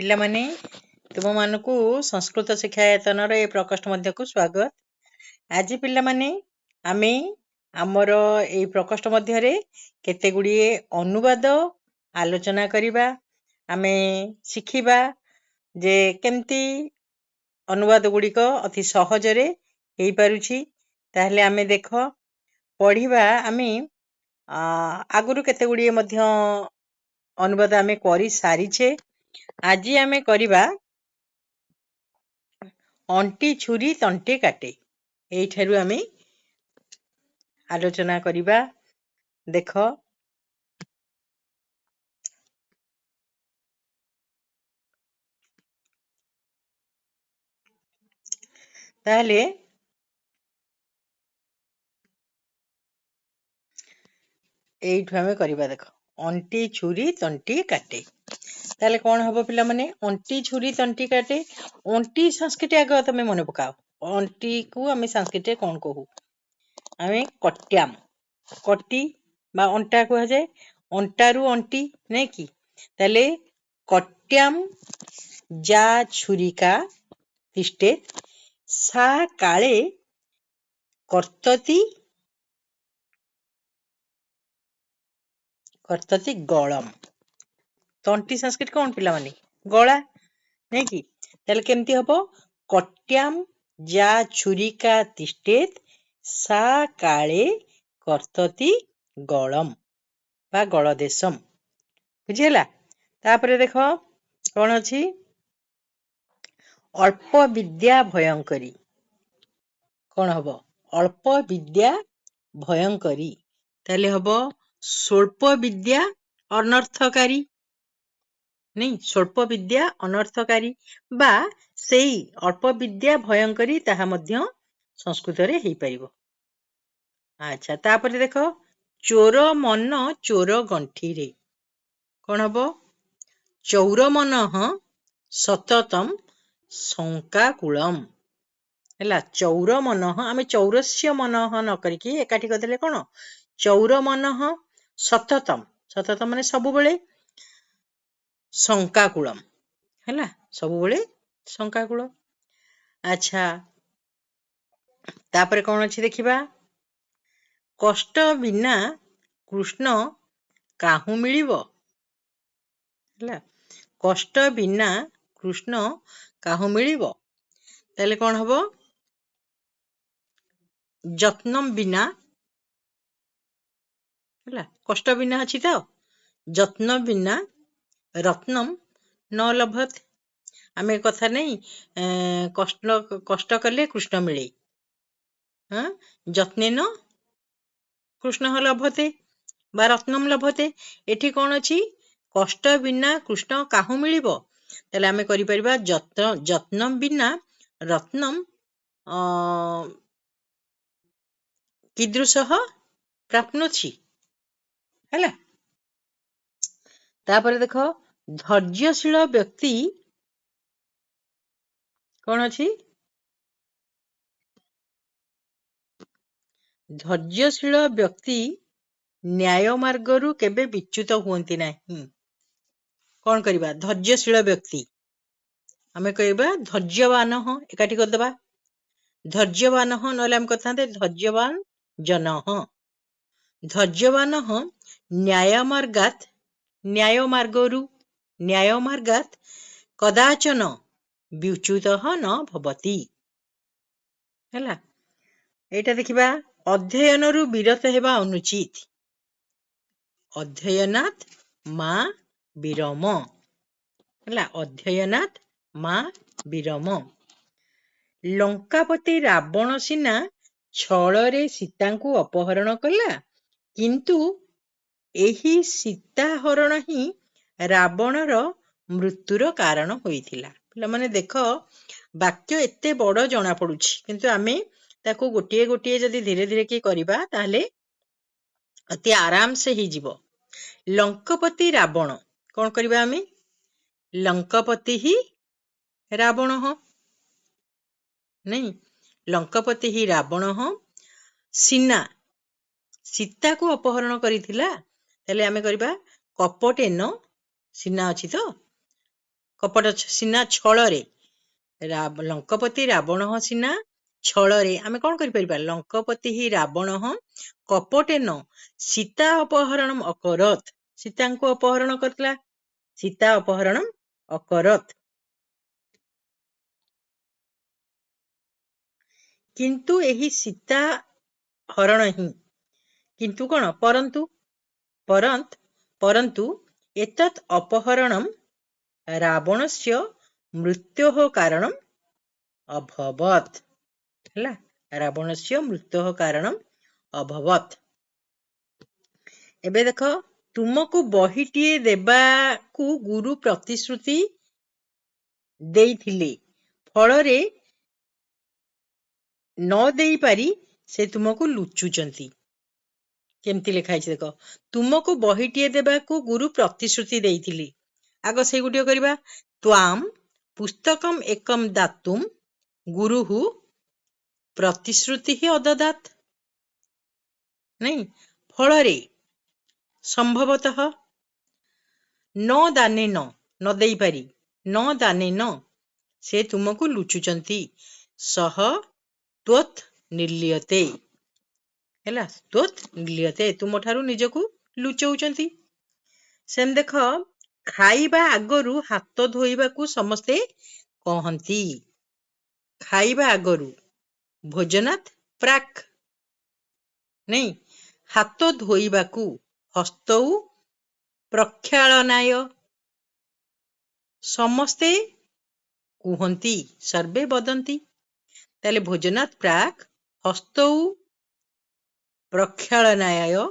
ପିଲାମାନେ ତୁମମାନଙ୍କୁ ସଂସ୍କୃତ ଶିକ୍ଷାୟତନର ଏ ପ୍ରକୋଷ୍ଠ ମଧ୍ୟକୁ ସ୍ୱାଗତ। ଆଜି ପିଲାମାନେ ଆମେ ଆମର ଏଇ ପ୍ରକୋଷ୍ଠ ମଧ୍ୟରେ କେତେ ଗୁଡ଼ିଏ ଅନୁବାଦ ଆଲୋଚନା କରିବା। ଆମେ ଶିଖିବା ଯେ କେମିତି ଅନୁବାଦ ଗୁଡ଼ିକ ଅତି ସହଜରେ ହେଇପାରୁଛି। ତାହେଲେ ଆମେ ଦେଖ ପଢ଼ିବା। ଆମେ ଆଗରୁ କେତେ ଗୁଡ଼ିଏ ମଧ୍ୟ ଅନୁବାଦ ଆମେ କରି ସାରିଛେ। ଆଜି ଆମେ କରିବା ଅଣ୍ଟି ଛୁରୀ ତଣ୍ଟି କାଟେ। ଏଇଠାରୁ ଆମେ ଆଲୋଚନା କରିବା। ଦେଖ ତାହେଲେ এইଠୁ ଆମେ କରିବା। ଦେଖ ଅଣ୍ଟି ଛୁରୀ ତଣ୍ଟି କାଟେ। ତାହେଲେ କ'ଣ ହବ ପିଲାମାନେ? ଅଣ୍ଟି ଛୁରୀ ତଣ୍ଟି କାଟେ। ଅଣ୍ଟି ସଂସ୍କୃତି ଆଗ ତମେ ମନେ ପକାଅ। ଅଣ୍ଟିକୁ ଆମେ ସଂସ୍କୃତିରେ କ'ଣ କହୁ? ଆମେ କଟ୍ୟାମ, କଟି ବା ଅଣ୍ଟା କୁହାଯାଏ। ଅଣ୍ଟାରୁ ଅଣ୍ଟି ନାଇଁ କି? ତାହେଲେ କଟ୍ୟାମ ଯା ଛୁରିକା ତିଷ୍ଠେ ସା କାଳେ କର୍ତ୍ତତି ଗଳମ। ତଣ୍ଟି ସଂସ୍କୃତି କ'ଣ ପିଲାମାନେ? ଗଳା ନାଇଁ କି? ତାହେଲେ କେମିତି ହବ? କଟ୍ୟାମ ଯା ଛୁରିକା ତିଷ୍ଠେତ୍ ସା କାଳେ କର୍ତ୍ତତି ଗଳମ ବା ଗଳଦେଶମ। ବୁଝିହେଲା? ତାପରେ ଦେଖ କ'ଣ ଅଛି? ଅଳ୍ପ ବିଦ୍ୟା ଭୟଙ୍କରୀ। କ'ଣ ହବ? ଅଳ୍ପ ବିଦ୍ୟା ଭୟଙ୍କରୀ। ତାହେଲେ ହବ ସ୍ୱଳ୍ପ ବିଦ୍ୟା ଅନର୍ଥକାରୀ। ନାଇଁ, ସ୍ୱଳ୍ପ ବିଦ୍ୟା ଅନର୍ଥକାରୀ ବା ସେଇ ଅଳ୍ପ ବିଦ୍ୟା ଭୟଙ୍କରୀ, ତାହା ମଧ୍ୟ ସଂସ୍କୃତରେ ହେଇପାରିବ। ଆଚ୍ଛା, ତାପରେ ଦେଖ ଚୋର ମନ ଚୋର ଗଣ୍ଠିରେ। କ'ଣ ହବ? ଚୌର ମନଃ ସତତମ ଶଙ୍କାକୁଳମ। ହେଲା, ଚୌର ମନଃ, ଆମେ ଚୌରସ୍ୟ ମନଃ ନ କରିକି ଏକାଠି କରିଦେଲେ କ'ଣ? ଚୌର ମନଃ ସତତମ, ସତତମ ମାନେ ସବୁବେଳେ, ଶଙ୍କାକୁଳମ ହେଲା, ସବୁବେଳେ ଶଙ୍କାକୁଳ। ଆଚ୍ଛା, ତାପରେ କ'ଣ ଅଛି ଦେଖିବା? କଷ୍ଟ ବିନା କୃଷ୍ଣ କାହୁଁ ମିଳିବ। ହେଲା, କଷ୍ଟ ବିନା କୃଷ୍ଣ କାହୁଁ ମିଳିବ। ତାହେଲେ କ'ଣ ହବ? ଯତ୍ନମ ବିନା, ହେଲା, କଷ୍ଟ ବିନା ଅଛି ତ, ଯତ୍ନ ବିନା ରତ୍ନମ ନ ଲଭତ। ଆମେ କଥା ନାହିଁ, କଷ୍ଟ କଲେ କୃଷ୍ଣ ମିଳେ। ଯତ୍ନେନ କୃଷ୍ଣ ଲଭତେ ବା ରତ୍ନମ ଲଭତେ। ଏଠି କ'ଣ ଅଛି? କଷ୍ଟ ବିନା କୃଷ୍ଣ କାହୁଁ ମିଳିବ। ତାହେଲେ ଆମେ କରିପାରିବା ଯତ୍ନ ବିନା ରତ୍ନମ କୀଦୃଶଃ ପ୍ରାପ୍ନୋଛି। ହେଲା, ତାପରେ ଦେଖ ଧୈର୍ଯ୍ୟଶୀଳ ବ୍ୟକ୍ତି କ'ଣ ଅଛି? ଧୈର୍ଯ୍ୟଶୀଳ ବ୍ୟକ୍ତି ନ୍ୟାୟ ମାର୍ଗରୁ କେବେ ବିଚ୍ୟୁତ ହୁଅନ୍ତି ନାହିଁ। କ'ଣ କରିବା? ଧୈର୍ଯ୍ୟଶୀଳ ବ୍ୟକ୍ତି ଆମେ କହିବା ଧୈର୍ଯ୍ୟବାନ, ଏକାଠି କରିଦେବା। ଧୈର୍ଯ୍ୟବାନ, ନହେଲେ ଆମେ କରିଥାନ୍ତେ ଧୈର୍ଯ୍ୟବାନ ଜନଃ। ଧୈର୍ଯ୍ୟବାନ ନ୍ୟାୟ ମାର୍ଗାତ, ନ୍ୟାୟ ମାର୍ଗରୁ, ନ୍ୟାୟ ମାର୍ଗାତ କଦାଚନ ବିଚ୍ୟୁତ ନ ଭବତି। ହେଲା, ଏଇଟା ଦେଖିବା। ଅଧ୍ୟୟନରୁ ବିରତ ହେବା ଅନୁଚିତ। ଅଧ୍ୟୟନାତ ମା ବିରମ। ହେଲା, ଅଧ୍ୟୟନାତ ମା ବିରମ। ଲଙ୍କାପତି ରାବଣ ସିନା ଛଳରେ ସୀତାଙ୍କୁ ଅପହରଣ କଲା, କିନ୍ତୁ ଏହି ସୀତାହରଣ ହିଁ ରାବଣର ମୃତ୍ୟୁର କାରଣ ହୋଇଥିଲା। ପିଲାମାନେ ଦେଖ, ବାକ୍ୟ ଏତେ ବଡ଼ ଜଣା ପଡୁଛି, କିନ୍ତୁ ଆମେ ତାକୁ ଗୋଟିଏ ଗୋଟିଏ ଯଦି ଧୀରେ ଧୀରେ କି କରିବା, ତାହେଲେ ଅତି ଆରାମସେ ହେଇଯିବ। ଲଙ୍କପତି ରାବଣ, କ'ଣ କରିବା ଆମେ? ଲଙ୍କପତି ହିଁ ରାବଣ ନାଇଁ, ଲଙ୍କପତି ହିଁ ରାବଣ ସିନା ସୀତାକୁ ଅପହରଣ କରିଥିଲା। ତାହେଲେ ଆମେ କରିବା କପଟେନ, ସିନା ଅଛି ତ, କପଟ ସିନା ଛଳରେ ଲଙ୍କପତି ରାବଣ ସିନା ଛଳରେ ଆମେ କଣ କରିପାରିବା? ଲଙ୍କପତି ହି ରାବଣ କପଟେନ ସୀତା ଅପହରଣ ଅକରତ। ସୀତାଙ୍କୁ ଅପହରଣ କରିଥିଲା। ସୀତା ଅପହରଣ ଅକରତ। କିନ୍ତୁ ଏହି ସୀତା ହରଣ ହିଁ କିନ୍ତୁ କଣ ପରନ୍ତୁ ଏତତ୍ ଅପହरणम ରାବଣସ୍ୟ ମୃତ୍ୟୋଃ କାରଣମ୍ ଅଭବତ୍। ହେଲା, ରାବଣସ୍ୟ ମୃତ୍ୟୋଃ କାରଣମ୍ ଅଭବତ୍। ଏବେ ଦେଖ, ତୁମକୁ ବହିଟିଏ ଦେବାକୁ ଗୁରୁ ପ୍ରତିଶ୍ରୁତି ଦେଇଥିଲେ, ଫଳରେ ନ ଦେଇପାରି ସେ ତୁମକୁ ଲୁଚୁଛନ୍ତି। କେମିତି ଲେଖା ହେଇଛି ଦେଖ, ତୁମକୁ ବହିଟିଏ ଦେବାକୁ ଗୁରୁ ପ୍ରତିଶ୍ରୁତି ଦେଇଥିଲେ। ଆଗ ସେଇଗୁଟିକ କରିବା। ତ୍ୱାମ୍ ପୁସ୍ତକମ୍ ଏକମ୍ ଦାତୁମ୍ ଗୁରୁଃ ପ୍ରତିଶ୍ରୁତିଃ ଅଦଦାତ୍। ନାଇଁ, ଫଳରେ ସମ୍ଭବତଃ ନ ଦାନେନ, ନ ଦେଇପାରି, ନ ଦାନେନ ସେ ତୁମକୁ ଲୁଚୁଛନ୍ତି। ସହ ତ୍ୱତ୍ ନିର୍ଲିୟତେ। ହେଲା, ତ୍ୱତ୍ ନିର୍ଲିୟତେ, ତୁମଠାରୁ ନିଜକୁ ଲୁଚଉଛନ୍ତି। ସେମିତି ଦେଖ, ଖାଇବା ଆଗରୁ ହାତ ଧୋଇବାକୁ ସମସ୍ତେ କହନ୍ତି। ଖାଇବା ଆଗରୁ, ଭୋଜନାତ୍ ପ୍ରାକ୍। ନାଇଁ, ହାତ ଧୋଇବାକୁ, ହସ୍ତୌ ପ୍ରକ୍ଷାଳନାୟ ସମସ୍ତେ କୁହନ୍ତି, ସର୍ବେ ବଦନ୍ତି। ତାହେଲେ ଭୋଜନାତ୍ ପ୍ରାକ୍ ହସ୍ତୌ ପ୍ରକ୍ଷାଳନାୟ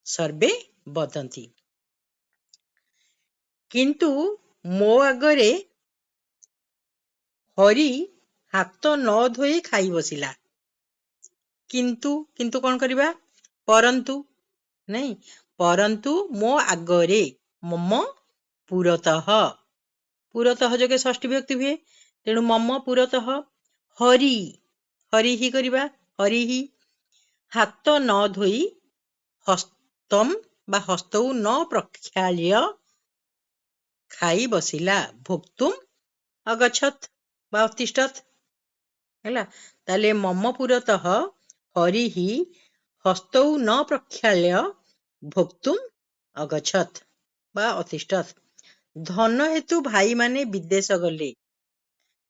ସର୍ବେ ବଦନ୍ତି। କିନ୍ତୁ ମୋ ଆଗରେ ହରି ହାତ ନ ଧୋଇ ଖାଇ ବସିଲା। କିନ୍ତୁ କଣ କରିବା? ପରନ୍ତୁ। ନାଇଁ, ପରନ୍ତୁ ମୋ ଆଗରେ, ମମ ପୁରତଃ, ପୁରତଃ ଯୋଗେ ଷଷ୍ଠୀ ବିଭକ୍ତି ହୁଏ, ତେଣୁ ମମ ପୁରତଃ ହରି ହି କରିବା। ହରି ହି ହାତ ନ ଧୋଇ ହସ୍ତମ୍ ବା ହସ୍ତୌ ନ ପ୍ରକ୍ଷାଳ୍ୟ ଖାଇ ବସିଲା। ଭୋକ୍ତୁମ୍ ଅଗଚ୍ଛତ୍ ବା ଅତିଷ୍ଠତ୍। ହେଲା, ତାହେଲେ ମମ ପୁରତଃ ହରି ହି ହସ୍ତୌ ନ ପ୍ରକ୍ଷାଳ୍ୟ ଭୋକ୍ତୁମ୍ ଅଗଚ୍ଛତ୍ ବା ଅତିଷ୍ଠତ୍। ଧନ ହେତୁ ଭାଇମାନେ ବିଦେଶ ଗଲେ।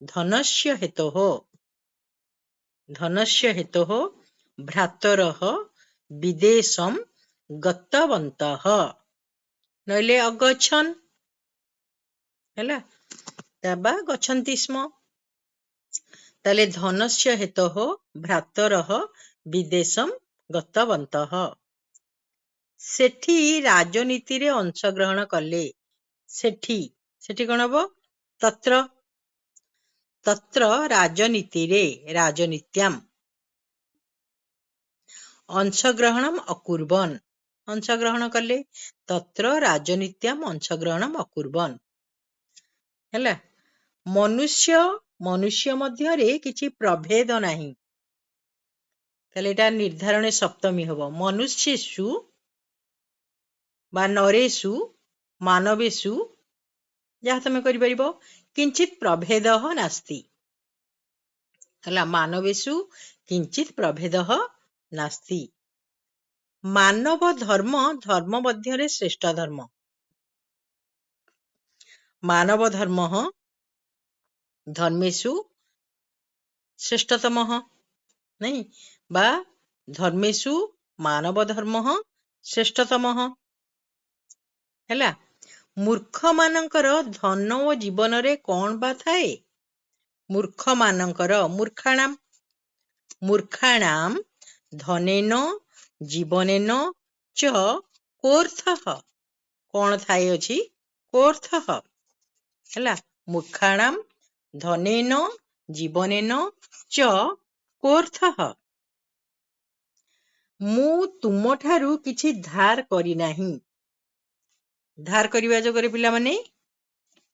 ଧନସ୍ୟ ହେତୋଃ ଭ୍ରାତରଃ ବିଦେଶମ୍ ଗତବନ୍ତଃ ନଇଲେ ଅଗଛନ୍। ହେଲା, ବା ଗଛନ୍ତି ସ୍ମ। ତାହେଲେ ଧନସ୍ୟ ହେତୋଃ ଭ୍ରାତରଃ ବିଦେଶମ୍ ଗତବନ୍ତଃ। ସେଠି ରାଜନୀତିରେ ଅଂଶଗ୍ରହଣ କଲେ। ସେଠି କଣ ହବ? ତତ୍ର ରାଜନୀତିରେ, ରାଜନୀତ୍ୟାମ୍ ଅଂଶଗ୍ରହଣମ୍ ଅକୁର୍ବନ୍, ଅଂଶଗ୍ରହଣ କଲେ। ତତ୍ର ରାଜନୀତ୍ୟାମ୍ ଅଂଶଗ୍ରହଣମ୍ ଅକୁର୍ବନ୍। ହେଲା, ମନୁଷ୍ୟ ମଧ୍ୟରେ କିଛି ପ୍ରଭେଦ ନାହିଁ। ତାହେଲେ ଏଟା ନିର୍ଦ୍ଧାରଣ ସପ୍ତମୀ ହବ। ମନୁଷ୍ୟେଷୁ ବା ନରେଷୁ ମାନବେଷୁ, ଯାହା ତମେ କରିପାରିବ, କିଞ୍ଚିତ୍ ପ୍ରଭେଦଃ ନାସ୍ତି। ହେଲା, ମାନବେଷୁ କିଞ୍ଚିତ୍ ପ୍ରଭେଦଃ ନାସ୍ତି। ମାନବ ଧର୍ମ ମଧ୍ୟରେ ଶ୍ରେଷ୍ଠ ଧର୍ମ। ମାନବ ଧର୍ମଃ ଧର୍ମେଷୁ ଶ୍ରେଷ୍ଠତମଃ। ନାଇଁ, ବା ଧର୍ମେଷୁ ମାନବ ଧର୍ମଃ ଶ୍ରେଷ୍ଠତମଃ। ହେଲା, ମୂର୍ଖମାନଙ୍କର ଧନ ଓ ଜୀବନରେ କଣ ବା ଥାଏ? ମୂର୍ଖାଣାମ୍ ଧନେନ ଜୀବନେନ ଚ କୋऽର୍ଥଃ। କଣ ଥାଏ ଅଛି? କୋऽର୍ଥଃ। ହେଲା, ମୂର୍ଖାଣାମ୍ ଧନେନ ଜୀବନେନ ଚ କୋऽର୍ଥଃ। ମୁଁ ତୁମଠାରୁ କିଛି ଧାର କରିନାହିଁ। ଧାର କରିବା ଯୋଗରେ ପିଲାମାନେ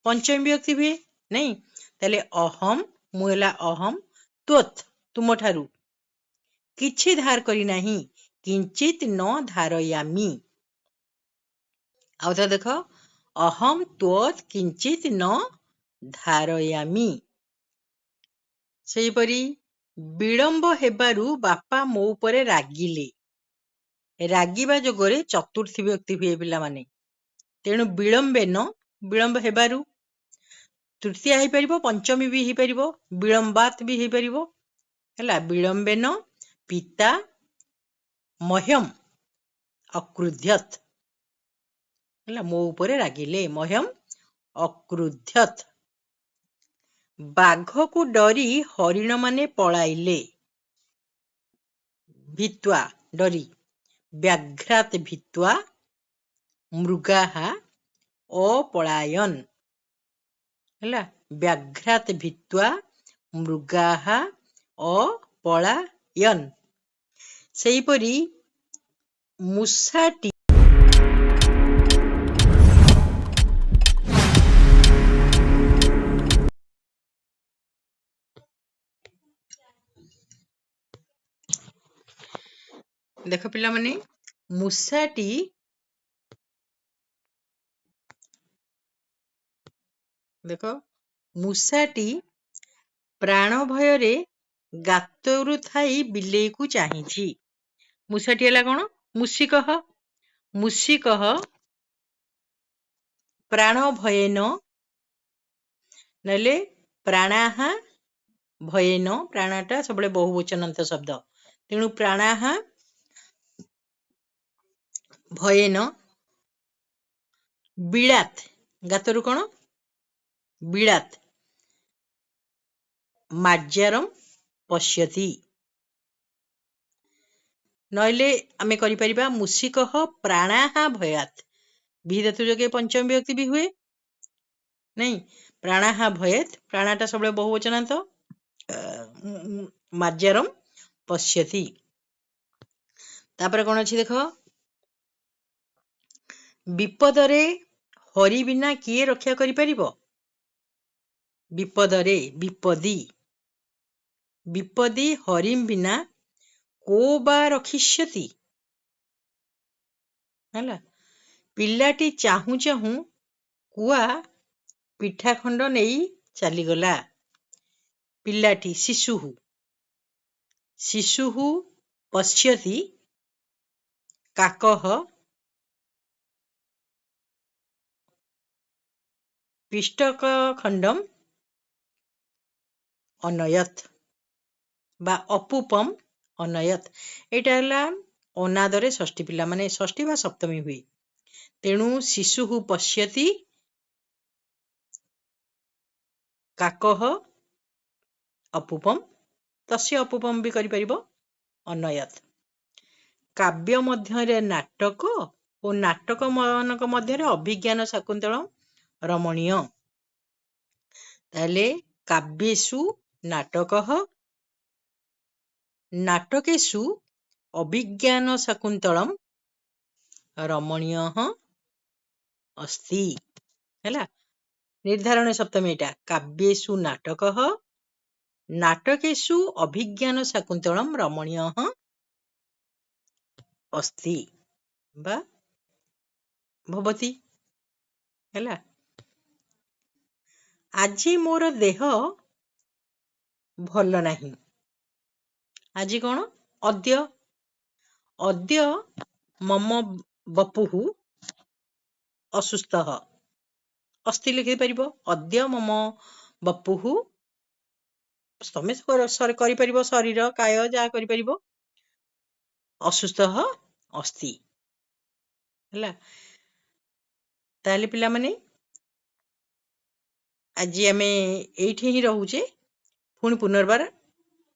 ପଞ୍ଚମୀ ବିଭକ୍ତି ହୁଏ। ନାଇଁ, ତାହେଲେ ଅହମ୍, ମୁଁ ହେଲା ଅହମ୍, ତ୍ୱତ୍ ତୁମଠାରୁ କିଛି ଧାର କରିନାହିଁ, କିଞ୍ଚିତ୍ ନ ଧାରୟାମି। ଆଉ ଥରେ ଦେଖ, ଅହମ୍ ତ୍ୱତ୍ କିଞ୍ଚିତ୍ ନ धारयामि। सेहिपरि विलम्ब हेबारु बापा मो उपरे रागिले। रागिबा जोगरे चतुर्थी व्यक्ति हुए पिलामाने। तेणु विलम्बेन विलम्ब हेबारु तृतीया हेई परिबो, पंचमी भी हेई परिबो, विलम्बात भी हेई परिबो। हैला विलम्बेन पिता मह्यम अक्रुध्यत। हैला मो उपरे रागिले मह्यम अक्रुध्यत। बाघ को डरी हरिण माने पळाइले। भित्वा डरी व्याघ्रात भित्वा मृगाः अपलायन। हैला व्याघ्रात भित्वा मृगाः अपलायन। सेहिपरि मूषाटी देख पिला माने मूषाटी देख मूषाटी प्राण भयरे गातरु थाई बिलेई को चाहिछि। मूषाटी हला कोन मूषिकः। मूषिकः प्राण भयेन नले प्राणाः भयेन। प्राणटा सबले बहुवचनान्त शब्द। तेणु प्राणाः भयेन बिलात गातरु कोन बिलात माज्यारम पश्यति। नले आमे करि परिबा मूषिकः प्राणाः भयात। विधातु जगे पंचम व्यक्ति भी हुए नहीं। प्राणाः भयेत प्राणाटा सबले बहुवचनान्त माज्यारम पश्यति। तापर कोन अछि देखो विपदरे हरि बिना किए रक्षा करि परिबो। विपदरे विपदी विपदी हरिम बिना को बा रखिष्यति। हैला पिलाटी चाहू चाहू कुआ पिठा खंड नेई चलीगला। पिलाटी शिशुः शिशुः पश्यति काकः पिष्टक खंडम अनयत बा अपूपम अनयत। एटा हला अनादरे षष्ठी पिला माने षष्ठी बा सप्तमी हुए। तेणु शिशुः पश्यति काकः अपूपम तस्य अपूपम भी करि परिबो अनयत। काव्य मध्यरे नाटक और नाटक मानक मध्यरे अभिज्ञान शाकुंतलम रमणीय। ताले काव्येषु नाटकः नाटकेषु अभिज्ञान शाकुंतलम रमणीयः अस्ति। हैला निर्धारण सप्तमी एटा काव्येषु नाटकः नाटकेषु अभिज्ञान शाकुंतलम रमणीयः अस्ति बा भवति। हैला आजी मोर देह भल नाही। आजी कोन अद्य अद्य मम बपुः असुस्थः। अस्ति लिखि परिबो अद्य मम बपुः तमे करि परिबो शरीर काय जा करि परिबो असुस्थः अस्ति। हैला ताले पिला माने आज आमे एठी ही रहूचे। पुणी पुनर्बार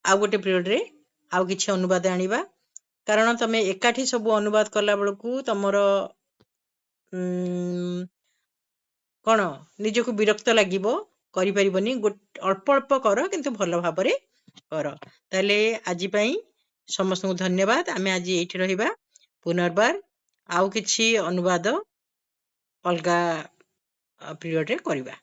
आउ गोटे पीरियड रे आउ किछि अनुवाद आनिबा। कारण तमे एकाठी सब अनुवाद कला बेलकू तमर कौन निजको विरक्त लागिबो करि परिबनी। अल्प अल्प कर किंतु भल भाबरे कर। ताले आजि पई समस्त को धन्यवाद। आमे आज एठी रहिबा पुनर्बार आउ किछि अनुवाद अलगा पीरियड रे करिबा।